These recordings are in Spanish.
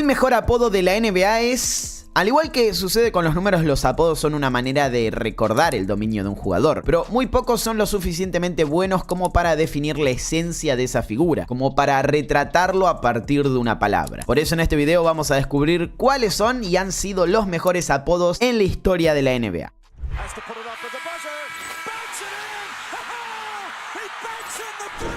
El mejor apodo de la NBA es... Al igual que sucede con los números, los apodos son una manera de recordar el dominio de un jugador, pero muy pocos son lo suficientemente buenos como para definir la esencia de esa figura, como para retratarlo a partir de una palabra. Por eso en este video vamos a descubrir cuáles son y han sido los mejores apodos en la historia de la NBA.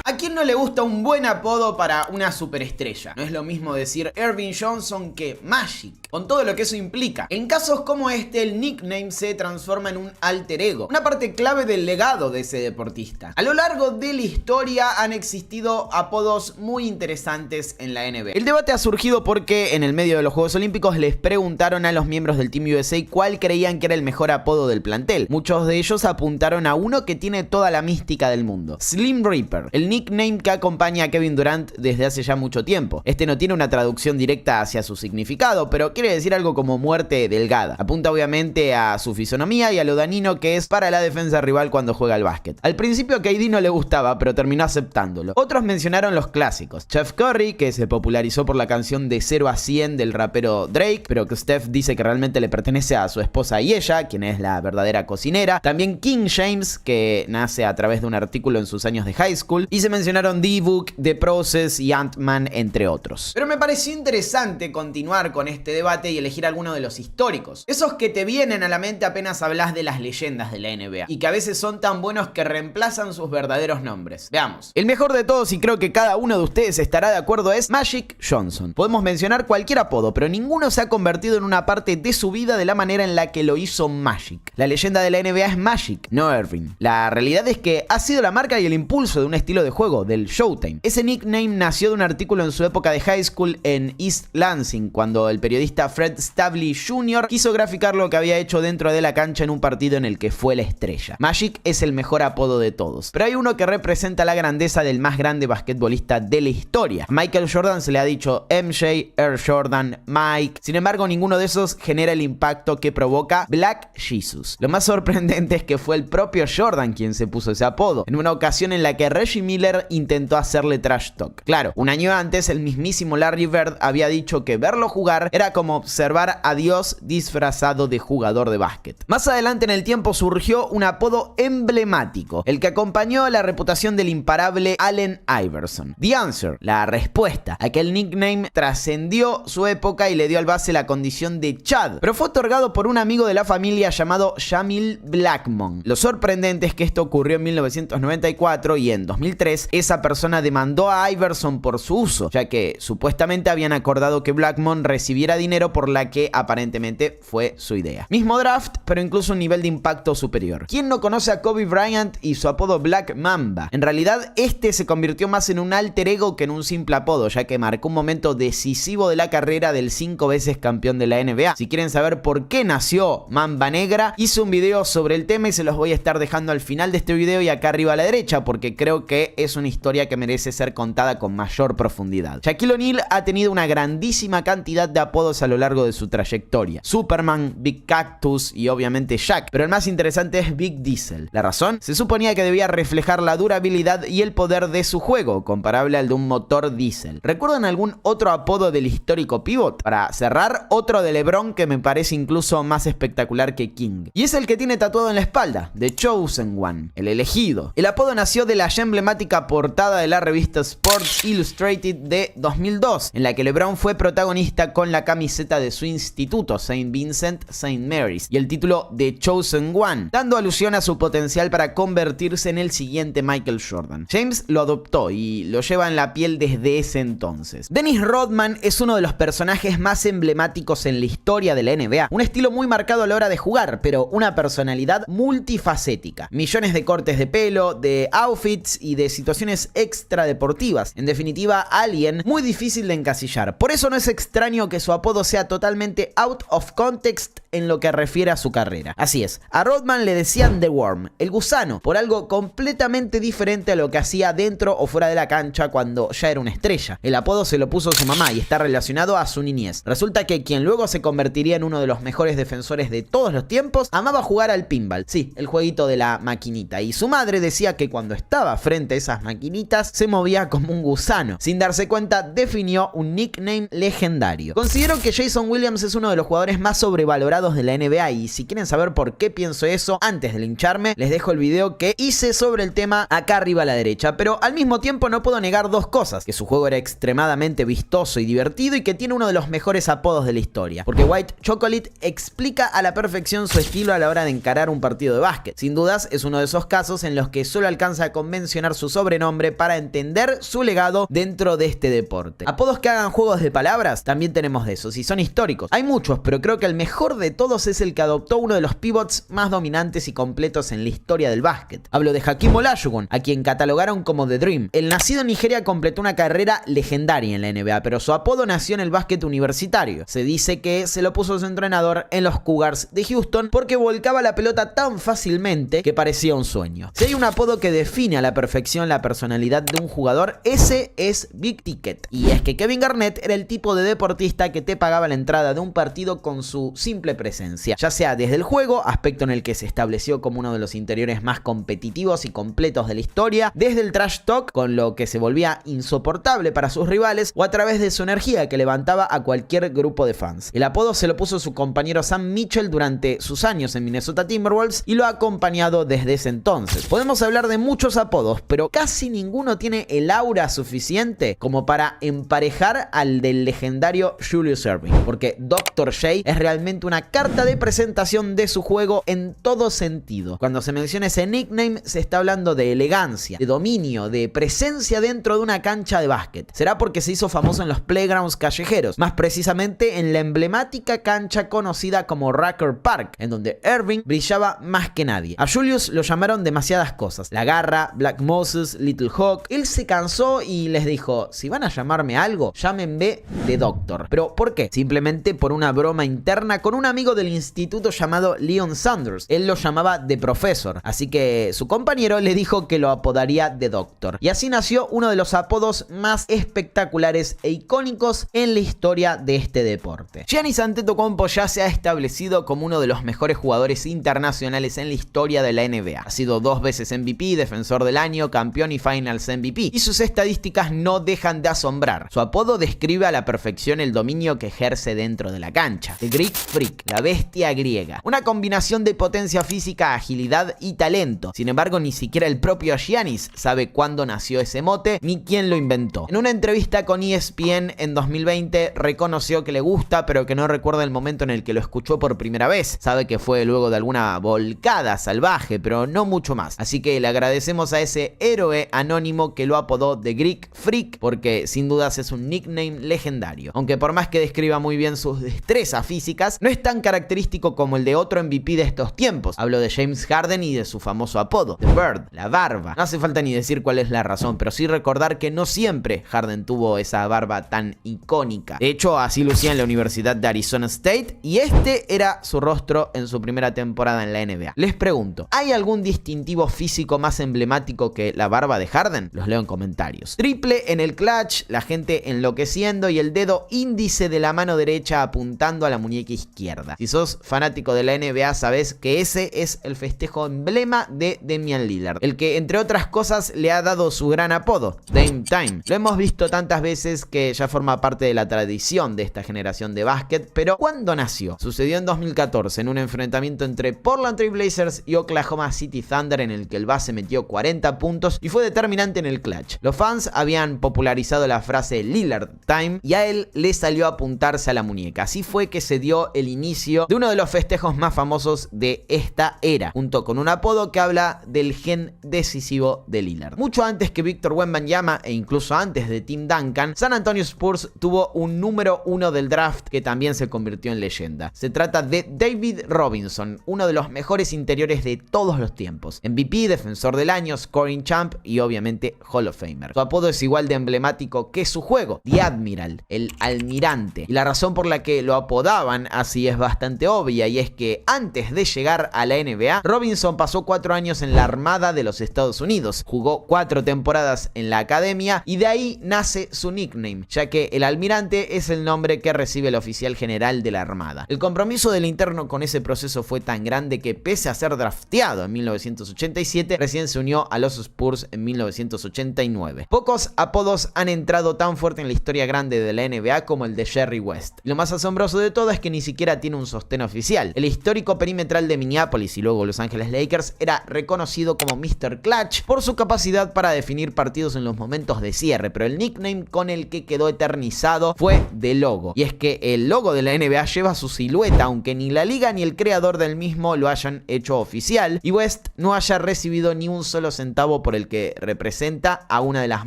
¿A quién no le gusta un buen apodo para una superestrella? No es lo mismo decir Ervin Johnson que Magic, con todo lo que eso implica. En casos como este, el nickname se transforma en un alter ego, una parte clave del legado de ese deportista. A lo largo de la historia han existido apodos muy interesantes en la NBA. El debate ha surgido porque en el medio de los Juegos Olímpicos les preguntaron a los miembros del Team USA cuál creían que era el mejor apodo del plantel. Muchos de ellos apuntaron a uno que tiene toda la mística del mundo: Slim Reaper, el nickname que acompaña a Kevin Durant desde hace ya mucho tiempo. Este no tiene una traducción directa hacia su significado, pero quiere decir algo como muerte delgada. Apunta obviamente a su fisonomía y a lo dañino que es para la defensa rival cuando juega al básquet. Al principio a KD no le gustaba, pero terminó aceptándolo. Otros mencionaron los clásicos: Chef Curry, que se popularizó por la canción de 0 a 100 del rapero Drake, pero que Steph dice que realmente le pertenece a su esposa y ella, quien es la verdadera cocinera. También King James, que nace a través de un artículo en sus años de high school. Y se mencionaron D-Book, The Process y Ant-Man, entre otros. Pero me pareció interesante continuar con este debate y elegir alguno de los históricos. Esos que te vienen a la mente apenas hablas de las leyendas de la NBA y que a veces son tan buenos que reemplazan sus verdaderos nombres. Veamos. El mejor de todos, y creo que cada uno de ustedes estará de acuerdo, es Magic Johnson. Podemos mencionar cualquier apodo, pero ninguno se ha convertido en una parte de su vida de la manera en la que lo hizo Magic. La leyenda de la NBA es Magic, no Ervin. La realidad es que ha sido la marca y el impulso de un estilo de juego, del Showtime. Ese nickname nació de un artículo en su época de high school en East Lansing, cuando el periodista Fred Stavely Jr. quiso graficar lo que había hecho dentro de la cancha en un partido en el que fue la estrella. Magic es el mejor apodo de todos, pero hay uno que representa la grandeza del más grande basquetbolista de la historia. A Michael Jordan se le ha dicho MJ, Air Jordan, Mike. Sin embargo, ninguno de esos genera el impacto que provoca Black Jesus. Lo más sorprendente es que fue el propio Jordan quien se puso ese apodo, en una ocasión en la que Reggie Miller intentó hacerle trash talk. Claro, un año antes el mismísimo Larry Bird había dicho que verlo jugar era como observar a Dios disfrazado de jugador de básquet. Más adelante en el tiempo surgió un apodo emblemático, el que acompañó a la reputación del imparable Allen Iverson: The Answer, la respuesta. Aquel nickname trascendió su época y le dio al base la condición de Chad, pero fue otorgado por un amigo de la familia llamado Jamil Blackmon. Lo sorprendente es que esto ocurrió en 1994 y en 2003 esa persona demandó a Iverson por su uso, ya que supuestamente habían acordado que Blackmon recibiera dinero por la que aparentemente fue su idea. Mismo draft, pero incluso un nivel de impacto superior. ¿Quién no conoce a Kobe Bryant y su apodo Black Mamba? En realidad este se convirtió más en un alter ego que en un simple apodo, ya que marcó un momento decisivo de la carrera del 5 veces campeón de la NBA. Si quieren saber por qué nació Mamba Negra, hice un video sobre el tema y se los voy a estar dejando al final de este video y acá arriba a la derecha, porque creo que es una historia que merece ser contada con mayor profundidad. Shaquille O'Neal ha tenido una grandísima cantidad de apodos a lo largo de su trayectoria: Superman, Big Cactus y obviamente Shaq, pero el más interesante es Big Diesel. ¿La razón? Se suponía que debía reflejar la durabilidad y el poder de su juego, comparable al de un motor diésel. ¿Recuerdan algún otro apodo del histórico pivot? Para cerrar, otro de LeBron que me parece incluso más espectacular que King, y es el que tiene tatuado en la espalda: The Chosen One, el elegido. El apodo nació de la ya emblemática portada de la revista Sports Illustrated de 2002, en la que LeBron fue protagonista con la camiseta de su instituto, St. Vincent St. Mary's, y el título The Chosen One, dando alusión a su potencial para convertirse en el siguiente Michael Jordan. James lo adoptó y lo lleva en la piel desde ese entonces. Dennis Rodman es uno de los personajes más emblemáticos en la historia de la NBA, un estilo muy marcado a la hora de jugar, pero una personalidad multifacética. Millones de cortes de pelo, de outfits y de situaciones extra deportivas. En definitiva, alguien muy difícil de encasillar. Por eso no es extraño que su apodo sea totalmente out of context en lo que refiere a su carrera. Así es, a Rodman le decían The Worm, el gusano, por algo completamente diferente a lo que hacía dentro o fuera de la cancha cuando ya era una estrella. El apodo se lo puso su mamá y está relacionado a su niñez. Resulta que quien luego se convertiría en uno de los mejores defensores de todos los tiempos amaba jugar al pinball, sí, el jueguito de la maquinita, y su madre decía que cuando estaba frente a esas maquinitas se movía como un gusano. Sin darse cuenta, definió un nickname legendario. Considero que Jason Williams es uno de los jugadores más sobrevalorados de la NBA, y si quieren saber por qué pienso eso, antes de lincharme, les dejo el video que hice sobre el tema acá arriba a la derecha. Pero al mismo tiempo no puedo negar dos cosas: que su juego era extremadamente vistoso y divertido, y que tiene uno de los mejores apodos de la historia, porque White Chocolate explica a la perfección su estilo a la hora de encarar un partido de básquet. Sin dudas es uno de esos casos en los que solo alcanza con mencionar su sobrenombre para entender su legado dentro de este deporte. Apodos que hagan juegos de palabras, también tenemos de esos, y son históricos. Hay muchos, pero creo que el mejor de todos es el que adoptó uno de los pivots más dominantes y completos en la historia del básquet. Hablo de Hakeem Olajuwon, a quien catalogaron como The Dream. El nacido en Nigeria completó una carrera legendaria en la NBA, pero su apodo nació en el básquet universitario. Se dice que se lo puso su entrenador en los Cougars de Houston porque volcaba la pelota tan fácilmente que parecía un sueño. Si hay un apodo que define a la perfección la personalidad de un jugador, ese es Big Ticket. Y es que Kevin Garnett era el tipo de deportista que te pagaba la entrada de un partido con su simple presencia, ya sea desde el juego, aspecto en el que se estableció como uno de los interiores más competitivos y completos de la historia, desde el trash talk, con lo que se volvía insoportable para sus rivales, o a través de su energía que levantaba a cualquier grupo de fans. El apodo se lo puso su compañero Sam Mitchell durante sus años en Minnesota Timberwolves y lo ha acompañado desde ese entonces. Podemos hablar de muchos apodos, pero casi ninguno tiene el aura suficiente como para emparejar al del legendario Julius Erving, porque Dr. J es realmente una carta de presentación de su juego en todo sentido. Cuando se menciona ese nickname, se está hablando de elegancia, de dominio, de presencia dentro de una cancha de básquet. Será porque se hizo famoso en los playgrounds callejeros, más precisamente en la emblemática cancha conocida como Rucker Park, en donde Erving brillaba más que nadie. A Julius lo llamaron demasiadas cosas: La Garra, Black Moses, Little Hawk. Él se cansó y les dijo: si van a llamarme algo, llámenme de Doctor. ¿Pero por qué? Simplemente por una broma interna con un amigo del instituto llamado Leon Sanders. Él lo llamaba The Professor, así que su compañero le dijo que lo apodaría de Doctor. Y así nació uno de los apodos más espectaculares e icónicos en la historia de este deporte. Giannis Antetokounmpo ya se ha establecido como uno de los mejores jugadores internacionales en la historia de la NBA. Ha sido 2 veces MVP, defensor del año, campeón y Finals MVP, y sus estadísticas no dejan de asombrar. Su apodo describe a la perfección el dominio que ejerce dentro de la cancha: The Greek Freak, la bestia griega. Una combinación de potencia física, agilidad y talento. Sin embargo, ni siquiera el propio Giannis sabe cuándo nació ese mote ni quién lo inventó. En una entrevista con ESPN en 2020 reconoció que le gusta, pero que no recuerda el momento en el que lo escuchó por primera vez. Sabe que fue luego de alguna volcada salvaje, pero no mucho más. Así que le agradecemos a ese héroe anónimo que lo apodó The Greek Freak, porque sin dudas es un nickname legendario. Aunque por más que describa muy bien sus destrezas físicas, no es tan característico como el de otro MVP de estos tiempos. Hablo de James Harden y de su famoso apodo, The Bird, la barba. No hace falta ni decir cuál es la razón, pero sí recordar que no siempre Harden tuvo esa barba tan icónica. De hecho, así lucía en la Universidad de Arizona State, y este era su rostro en su primera temporada en la NBA. Les pregunto, ¿hay algún distintivo físico más emblemático que la barba de Harden? Los leo en comentarios. Triple en el clutch, la gente enloqueciendo y el dedo índice de la mano derecha apuntando a la muñeca izquierda. Si sos fanático de la NBA, sabés que ese es el festejo emblema de Damian Lillard, el que entre otras cosas le ha dado su gran apodo, Dame Time. Lo hemos visto tantas veces que ya forma parte de la tradición de esta generación de básquet, pero ¿cuándo nació? Sucedió en 2014 en un enfrentamiento entre Portland Trail Blazers y Oklahoma City Thunder, en el que el base metió 40 puntos y fue determinante en el clutch. Los fans habían popularizado la frase Lillard Time y a él le salió a apuntarse a la muñeca. Así fue que se dio el inicio de uno de los festejos más famosos de esta era, junto con un apodo que habla del gen decisivo de Lillard. Mucho antes que Victor Wembanyama e incluso antes de Tim Duncan, San Antonio Spurs tuvo un número 1 del draft que también se convirtió en leyenda. Se trata de David Robinson, uno de los mejores interiores de todos los tiempos. MVP, defensor del año, scoring champ y obviamente Hall of Famer. Su apodo es igual de emblemático que su juego, The Admiral, el almirante. Y la razón por la que lo apodaban así es bastante obvia, y es que antes de llegar a la NBA, Robinson pasó 4 años en la Armada de los Estados Unidos, jugó 4 temporadas en la academia y de ahí nace su nickname, ya que el almirante es el nombre que recibe el oficial general de la Armada. El compromiso del interno con ese proceso fue tan grande que, pese a ser drafteado en 1987, recién se unió a los Spurs en 1989. Pocos apodos han entrado tan fuerte en la historia grande de la NBA como el de Jerry West. Y lo más asombroso de todo es que ni siquiera tiene un sostén oficial. El histórico perimetral de Minneapolis y luego Los Ángeles Lakers era reconocido como Mr. Clutch por su capacidad para definir partidos en los momentos de cierre, pero el nickname con el que quedó eternizado fue The Logo. Y es que el logo de la NBA lleva su silueta, aunque ni la liga ni el creador del mismo lo hayan hecho oficial, y West no haya recibido ni un solo centavo por el que representa a una de las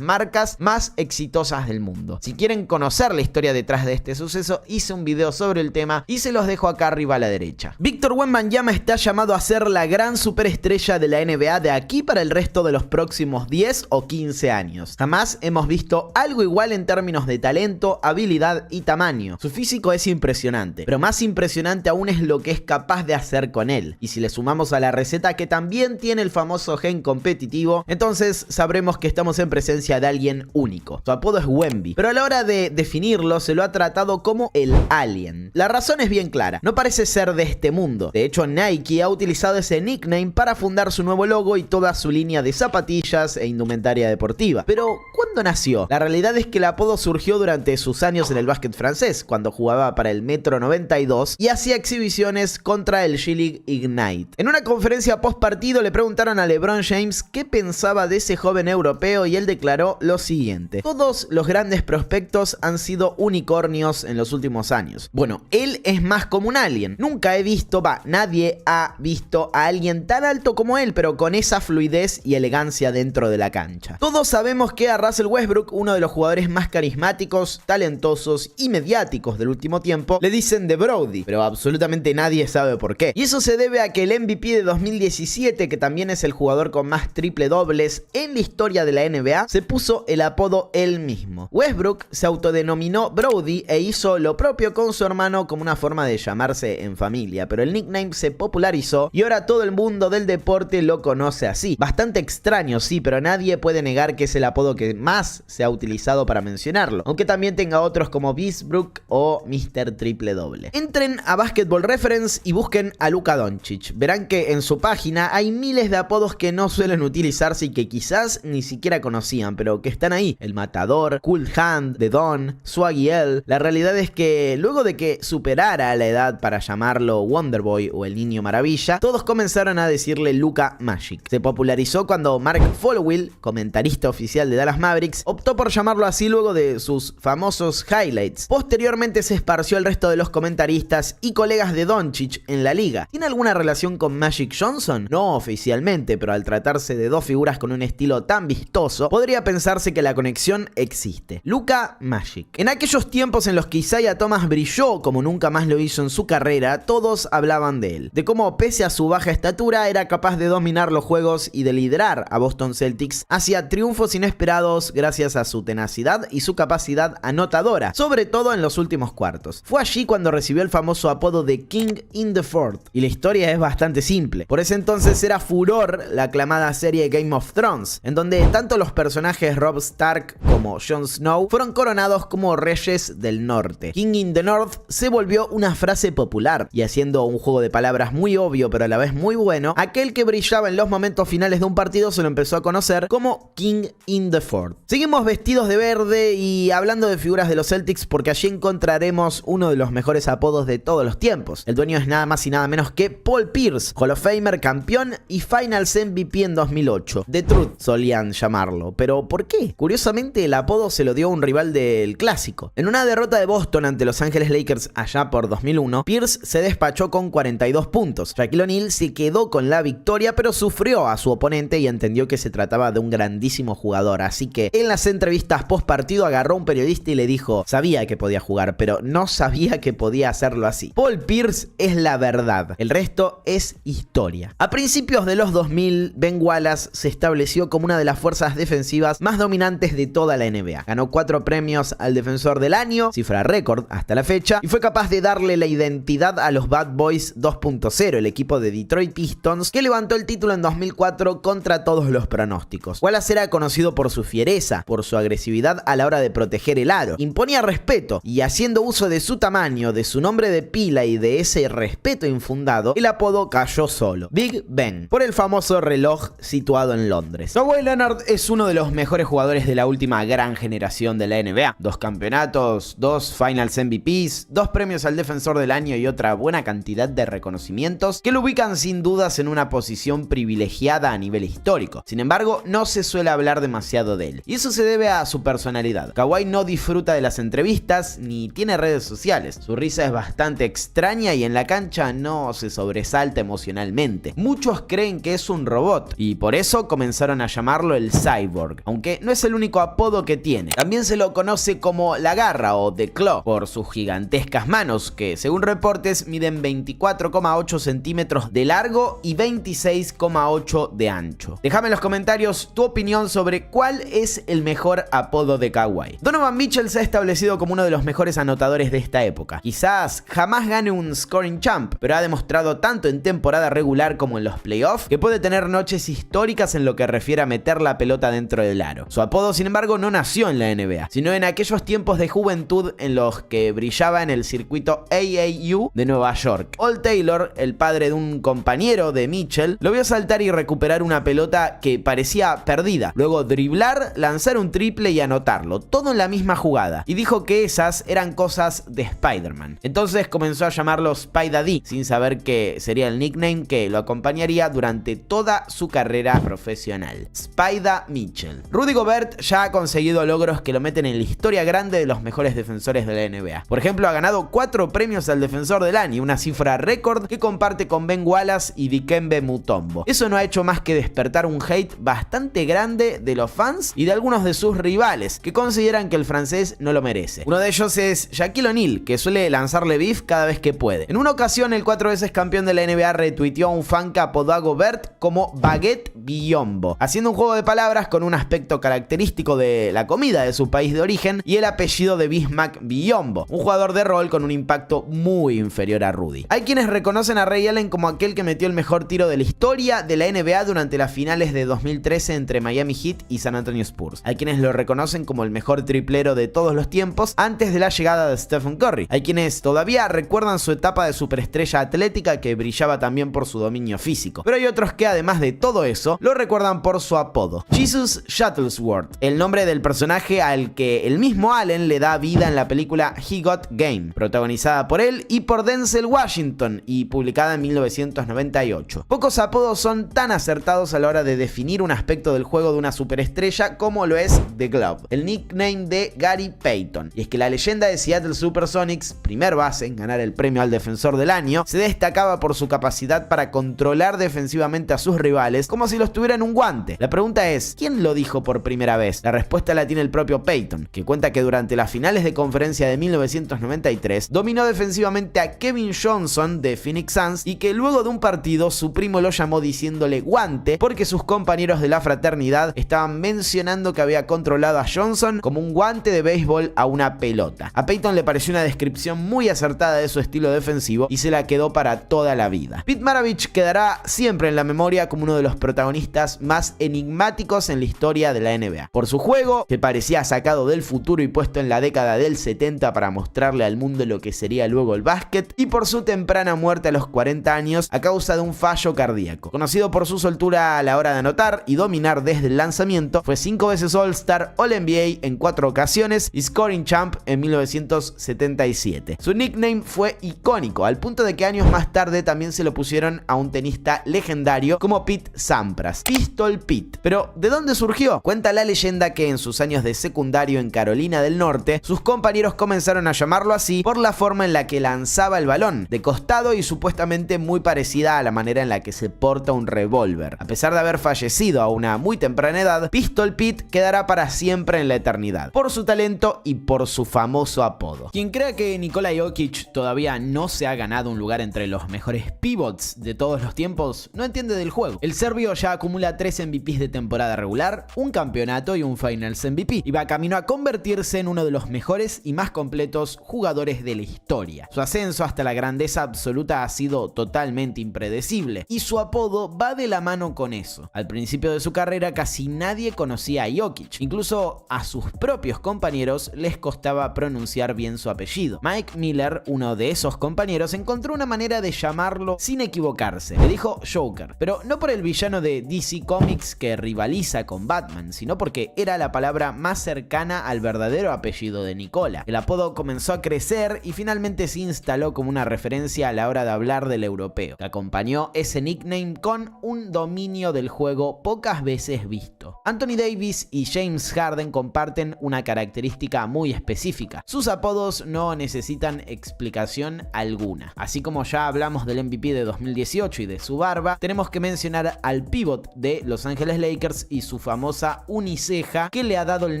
marcas más exitosas del mundo. Si quieren conocer la historia detrás de este suceso, hice un video sobre el tema y se los dejo acá arriba a la derecha. Victor Wembanyama está llamado a ser la gran superestrella de la NBA de aquí para el resto de los próximos 10 o 15 años. Jamás hemos visto algo igual en términos de talento, habilidad y tamaño. Su físico es impresionante, pero más impresionante aún es lo que es capaz de hacer con él. Y si le sumamos a la receta que también tiene el famoso gen competitivo, entonces sabremos que estamos en presencia de alguien único. Su apodo es Wemby, pero a la hora de definirlo se lo ha tratado como el Alien. La razón es bien clara, no parece ser de este mundo. De hecho, Nike ha utilizado ese nickname para fundar su nuevo logo y toda su línea de zapatillas e indumentaria deportiva. Pero, ¿cuándo nació? La realidad es que el apodo surgió durante sus años en el básquet francés, cuando jugaba para el Metro 92 y hacía exhibiciones contra el G-League Ignite. En una conferencia post partido le preguntaron a LeBron James qué pensaba de ese joven europeo y él declaró lo siguiente: todos los grandes prospectos han sido unicornios en los últimos años. Bueno, él es más como un alien. Nunca he visto, nadie ha visto a alguien tan alto como él, pero con esa fluidez y elegancia dentro de la cancha. Todos sabemos que a Russell Westbrook, uno de los jugadores más carismáticos, talentosos y mediáticos del último tiempo, le dicen The Brody, pero absolutamente nadie sabe por qué. Y eso se debe a que el MVP de 2017, que también es el jugador con más triple dobles en la historia de la NBA, se puso el apodo él mismo. Westbrook se autodenominó Brody e hizo lo propio con su hermano como una forma de llamarse en familia, pero el nickname se popularizó y ahora todo el mundo del deporte lo conoce así. Bastante extraño, sí, pero nadie puede negar que es el apodo que más se ha utilizado para mencionarlo, aunque también tenga otros como Beastbrook o Mr. Triple Doble. Entren a Basketball Reference y busquen a Luka Doncic. Verán que en su página hay miles de apodos que no suelen utilizarse y que quizás ni siquiera conocían, pero que están ahí. El Matador, Cool Hand, The Don, Swaggy L. La realidad es que luego de que superara la edad para llamarlo Wonderboy o el Niño Maravilla, todos comenzaron a decirle Luka Magic. Se popularizó cuando Mark Followill, comentarista oficial de Dallas Mavericks, optó por llamarlo así luego de sus famosos highlights. Posteriormente se esparció al resto de los comentaristas y colegas de Doncic en la liga. ¿Tiene alguna relación con Magic Johnson? No oficialmente, pero al tratarse de dos figuras con un estilo tan vistoso, podría pensarse que la conexión existe. Luka Magic. En aquellos tiempos en los que Isaiah Thomas brilló como nunca más lo hizo en su carrera, todos hablaban de él, de cómo pese a su baja estatura era capaz de dominar los juegos y de liderar a Boston Celtics hacia triunfos inesperados gracias a su tenacidad y su capacidad anotadora, sobre todo en los últimos cuartos. Fue allí cuando recibió el famoso apodo de King in the Fourth, y la historia es bastante simple. Por ese entonces era furor la aclamada serie Game of Thrones, en donde tanto los personajes Robb Stark como Jon Snow fueron coronados como reyes del norte. King in the North se volvió una frase popular, y haciendo un juego de palabras muy obvio pero a la vez muy bueno, aquel que brillaba en los momentos finales de un partido se lo empezó a conocer como King in the Fourth. Seguimos vestidos de verde y hablando de figuras de los Celtics, porque allí encontraremos uno de los mejores apodos de todos los tiempos. El dueño es nada más y nada menos que Paul Pierce, Hall of Famer, campeón y Finals MVP en 2008. The Truth solían llamarlo, pero ¿por qué? Curiosamente el apodo se lo dio un rival del clásico. En una derrota de Boston ante Los Ángeles Lakers allá por 2001, Pierce se despachó con 42 puntos. Shaquille O'Neal se quedó con la victoria, pero sufrió a su oponente y entendió que se trataba de un grandísimo jugador, así que en las entrevistas post partido agarró a un periodista y le dijo: sabía que podía jugar, pero no sabía que podía hacerlo así. Paul Pierce es la verdad, el resto es historia. A principios de los 2000, Ben Wallace se estableció como una de las fuerzas defensivas más dominantes de toda la NBA. Ganó 4 premios al defensor del año, cifra récord hasta la fecha, y fue capaz de darle la identidad a los Bad Boys 2.0, el equipo de Detroit Pistons que levantó el título en 2004 contra todos los pronósticos. Wallace era conocido por su fiereza, por su agresividad a la hora de proteger el aro, imponía respeto y haciendo uso de su tamaño, de su nombre de pila y de ese respeto infundado, el apodo cayó solo, Big Ben, por el famoso reloj situado en Londres. Kawhi Leonard es uno de los mejores jugadores de la última gran generación de la NBA. 2 campeonatos, 2 Finals MVPs, 2 premios al Defensor del Año y otra buena cantidad de reconocimientos que lo ubican sin dudas en una posición privilegiada a nivel histórico. Sin embargo, no se suele hablar demasiado de él, y eso se debe a su personalidad. Kawhi no disfruta de las entrevistas ni tiene redes sociales. Su risa es bastante extraña y en la cancha no se sobresalta emocionalmente. Muchos creen que es un robot y por eso comenzaron a llamarlo el Cyborg, aunque no es el único apodo que tiene. También se lo conoce como la garra o The Claw por sus gigantescas manos que, según reportes, miden 24,8 centímetros de largo y 26,8 de ancho. Déjame en los comentarios tu opinión sobre cuál es el mejor apodo de Kawhi. Donovan Mitchell se ha establecido como uno de los mejores anotadores de esta época. Quizás jamás gane un scoring champ, pero ha demostrado tanto en temporada regular como en los playoffs que puede tener noches históricas en lo que refiere a meter la pelota dentro del aro. Su apodo, sin embargo, no nació en la NBA, sino en aquellos tiempos de juventud en los que brillaba en el circuito AAU de Nueva York. Ol Taylor, el padre de un compañero de Mitchell, lo vio saltar y recuperar una pelota que parecía perdida, luego driblar, lanzar un triple y anotarlo, todo en la misma jugada, y dijo que esas eran cosas de Spider-Man. Entonces comenzó a llamarlo Spy-Daddy, sin saber que sería el nickname que lo acompañaría durante toda su carrera profesional. Spida Mitchell. Rudy Gobert ya ha conseguido logros que lo meten en la historia grande de los mejores defensores de la NBA. Por ejemplo, ha ganado 4 premios al Defensor del Año, una cifra récord que comparte con Ben Wallace y Dikembe Mutombo. Eso no ha hecho más que despertar un hate bastante grande de los fans y de algunos de sus rivales, que consideran que el francés no lo merece. Uno de ellos es Shaquille O'Neal, que suele lanzarle beef cada vez que puede. En una ocasión, el 4 veces campeón de la NBA retuiteó a un fan que apodó a Gobert como Baguette Biyombo, haciendo un juego de palabras con un aspecto característico de la comida de su país de origen y el apellido de Bismack Biyombo, un jugador de rol con un impacto muy inferior a Rudy. Hay quienes reconocen a Ray Allen como aquel que metió el mejor tiro de la historia de la NBA durante las finales de 2013 entre Miami Heat y San Antonio Spurs. Hay quienes lo reconocen como el mejor triplero de todos los tiempos antes de la llegada de Stephen Curry. Hay quienes todavía recuerdan su etapa de superestrella atlética que brillaba también por su dominio físico. Pero hay otros que además de todo eso lo recuerdan por su apodo, Jesus Shuttlesworth, el nombre del personaje al que el mismo Allen le da vida en la película He Got Game, protagonizada por él y por Denzel Washington y publicada en 1998. Pocos apodos son tan acertados a la hora de definir un aspecto del juego de una superestrella como lo es The Glove, el nickname de Gary Payton. Y es que la leyenda de Seattle Supersonics, primer base en ganar el premio al Defensor del Año, se destacaba por su capacidad para controlar defensivamente a sus rivales como si los tuviera en un guante. La pregunta es, ¿quién lo dijo por primera vez? La respuesta la tiene el propio Payton, que cuenta que durante las finales de conferencia de 1993 dominó defensivamente a Kevin Johnson de Phoenix Suns y que luego de un partido su primo lo llamó diciéndole guante porque sus compañeros de la fraternidad estaban mencionando que había controlado a Johnson como un guante de béisbol a una pelota. A Payton le pareció una descripción muy acertada de su estilo defensivo y se la quedó para toda la vida. Pete Maravich quedará siempre en la memoria como uno de los protagonistas más enigmáticos en la historia de la NBA. Por su juego, que parecía sacado del futuro y puesto en la década del 70 para mostrarle al mundo lo que sería luego el básquet, y por su temprana muerte a los 40 años a causa de un fallo cardíaco. Conocido por su soltura a la hora de anotar y dominar desde el lanzamiento, fue 5 veces All-Star, All-NBA en 4 ocasiones y Scoring Champ en 1977. Su nickname fue icónico, al punto de que años más tarde también se lo pusieron a un tenista legendario como Pete Sampras, Pistol Pete. Pero, ¿de dónde surgió? Cuenta la leyenda que en sus años de secundario en Carolina del Norte, sus compañeros comenzaron a llamarlo así por la forma en la que lanzaba el balón, de costado y supuestamente muy parecida a la manera en la que se porta un revólver. A pesar de haber fallecido a una muy temprana edad, Pistol Pete quedará para siempre en la eternidad, por su talento y por su famoso apodo. Quien crea que Nikola Jokic todavía no se ha ganado un lugar entre los mejores pivots de todos los tiempos, no entiende del juego. El serbio ya ya acumula 3 MVPs de temporada regular, un campeonato y un Finals MVP, y va camino a convertirse en uno de los mejores y más completos jugadores de la historia. Su ascenso hasta la grandeza absoluta ha sido totalmente impredecible, y su apodo va de la mano con eso. Al principio de su carrera casi nadie conocía a Jokic, incluso a sus propios compañeros les costaba pronunciar bien su apellido. Mike Miller, uno de esos compañeros, encontró una manera de llamarlo sin equivocarse. Le dijo Joker, pero no por el villano de DC Comics que rivaliza con Batman, sino porque era la palabra más cercana al verdadero apellido de Nikola. El apodo comenzó a crecer y finalmente se instaló como una referencia a la hora de hablar del europeo, que acompañó ese nickname con un dominio del juego pocas veces visto. Anthony Davis y James Harden comparten una característica muy específica: sus apodos no necesitan explicación alguna. Así como ya hablamos del MVP de 2018 y de su barba, tenemos que mencionar al pivot de Los Ángeles Lakers y su famosa uniceja que le ha dado el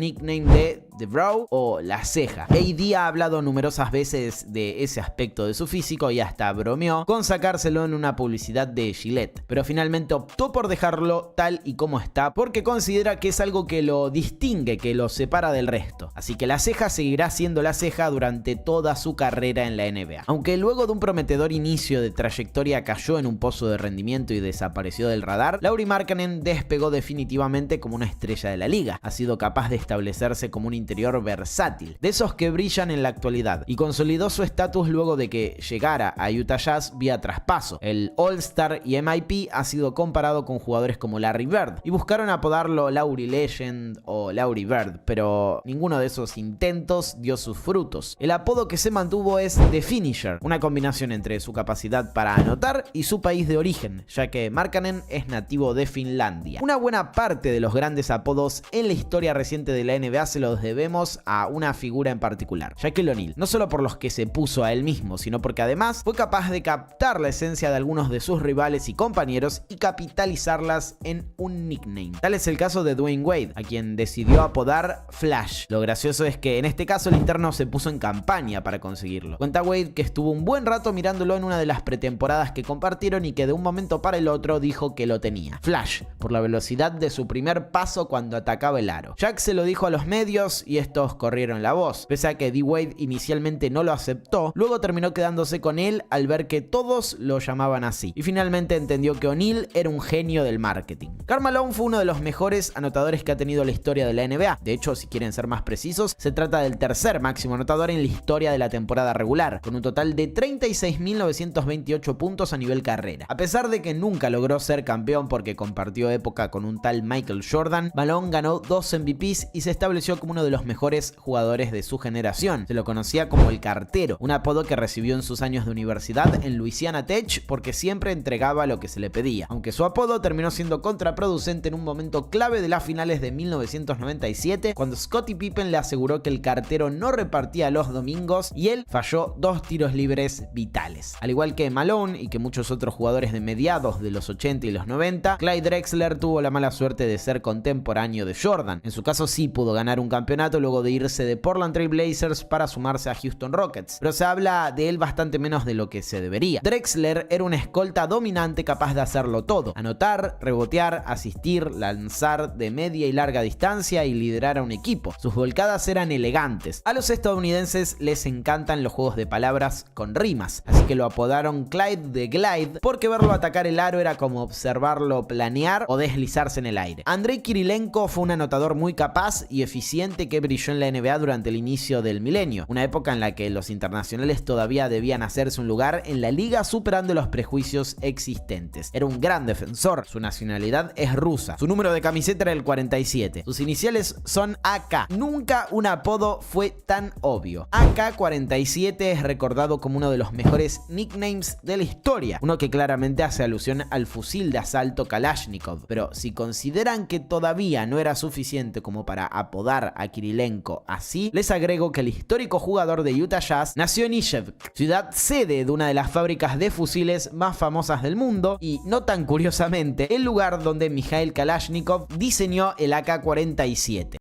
nickname de The Brow o la ceja. AD ha hablado numerosas veces de ese aspecto de su físico y hasta bromeó con sacárselo en una publicidad de Gillette, pero finalmente optó por dejarlo tal y como está porque considera que es algo que lo distingue, que lo separa del resto. Así que la ceja seguirá siendo la ceja durante toda su carrera en la NBA. Aunque luego de un prometedor inicio de trayectoria cayó en un pozo de rendimiento y desapareció del radar, Lauri Markkanen despegó definitivamente como una estrella de la liga. Ha sido capaz de establecerse como un interior versátil, de esos que brillan en la actualidad, y consolidó su estatus luego de que llegara a Utah Jazz vía traspaso. El All-Star y MIP ha sido comparado con jugadores como Larry Bird, y buscaron apodarlo Lauri Legend o Lauri Bird, pero ninguno de esos intentos dio sus frutos. El apodo que se mantuvo es The Finisher, una combinación entre su capacidad para anotar y su país de origen, ya que Markkanen es nativo de Finlandia. Una buena parte de los grandes apodos en la historia reciente de la NBA se los debemos a una figura en particular, Shaquille O'Neal, no solo por los que se puso a él mismo, sino porque además fue capaz de captar la esencia de algunos de sus rivales y compañeros y capitalizarlas en un nickname. Tal es el caso de Dwayne Wade, a quien decidió apodar Flash. Lo gracioso es que en este caso el interno se puso en campaña para conseguirlo. Cuenta Wade que estuvo un buen rato mirándolo en una de las pretemporadas que compartieron y que de un momento para el otro dijo que lo tenía. Flash, por la velocidad de su primer paso cuando atacaba el aro. Jack se lo dijo a los medios y estos corrieron la voz. Pese a que D-Wade inicialmente no lo aceptó, luego terminó quedándose con él al ver que todos lo llamaban así, y finalmente entendió que O'Neal era un genio del marketing. Karl Malone fue uno de los mejores anotadores que ha tenido la historia de la NBA. De hecho, si quieren ser más precisos, se trata del tercer máximo anotador en la historia de la temporada regular, con un total de 36.928 puntos a nivel carrera. A pesar de que nunca logró ser campeón porque compartió época con un tal Michael Jordan, Malone ganó 2 MVPs y se estableció como uno de los mejores jugadores de su generación. Se lo conocía como el cartero, un apodo que recibió en sus años de universidad en Louisiana Tech porque siempre entregaba lo que se le pedía, aunque su apodo terminó siendo contraproducente en un momento clave de las finales de 1997, cuando Scottie Pippen le aseguró que el cartero no repartía los domingos y él falló 2 tiros libres vitales. Al igual que Malone y que muchos otros jugadores de mediados de los 80 y los 90, Clyde Drexler tuvo la mala suerte de ser contemporáneo de Jordan. En su caso sí pudo ganar un campeonato luego de irse de Portland Trail Blazers para sumarse a Houston Rockets, pero se habla de él bastante menos de lo que se debería. Drexler era una escolta dominante capaz de hacerlo todo: anotar, rebotear, asistir, lanzar de media y larga distancia y liderar a un equipo. Sus volcadas eran elegantes. A los estadounidenses les encantan los juegos de palabras con rimas, así que lo apodaron Clyde the Glide porque verlo atacar el aro era como observarlo planear o deslizarse en el aire. Andrei Kirilenko fue un anotador muy capaz y eficiente que brilló en la NBA durante el inicio del milenio, una época en la que los internacionales todavía debían hacerse un lugar en la liga superando los prejuicios existentes. Era un gran defensor, su nacionalidad es rusa, su número de camiseta era el 47, sus iniciales son AK. Nunca un apodo fue tan obvio. AK-47 es recordado como uno de los mejores nicknames de la historia, uno que claramente hace alusión al fusil de asalto Kalashnikov, pero si consideran que todavía no era suficiente como para apodar a Kirilenko así, les agrego que el histórico jugador de Utah Jazz nació en Izhevsk, ciudad sede de una de las fábricas de fusiles más famosas del mundo y, no tan curiosamente, el lugar donde Mikhail Kalashnikov diseñó el AK-47.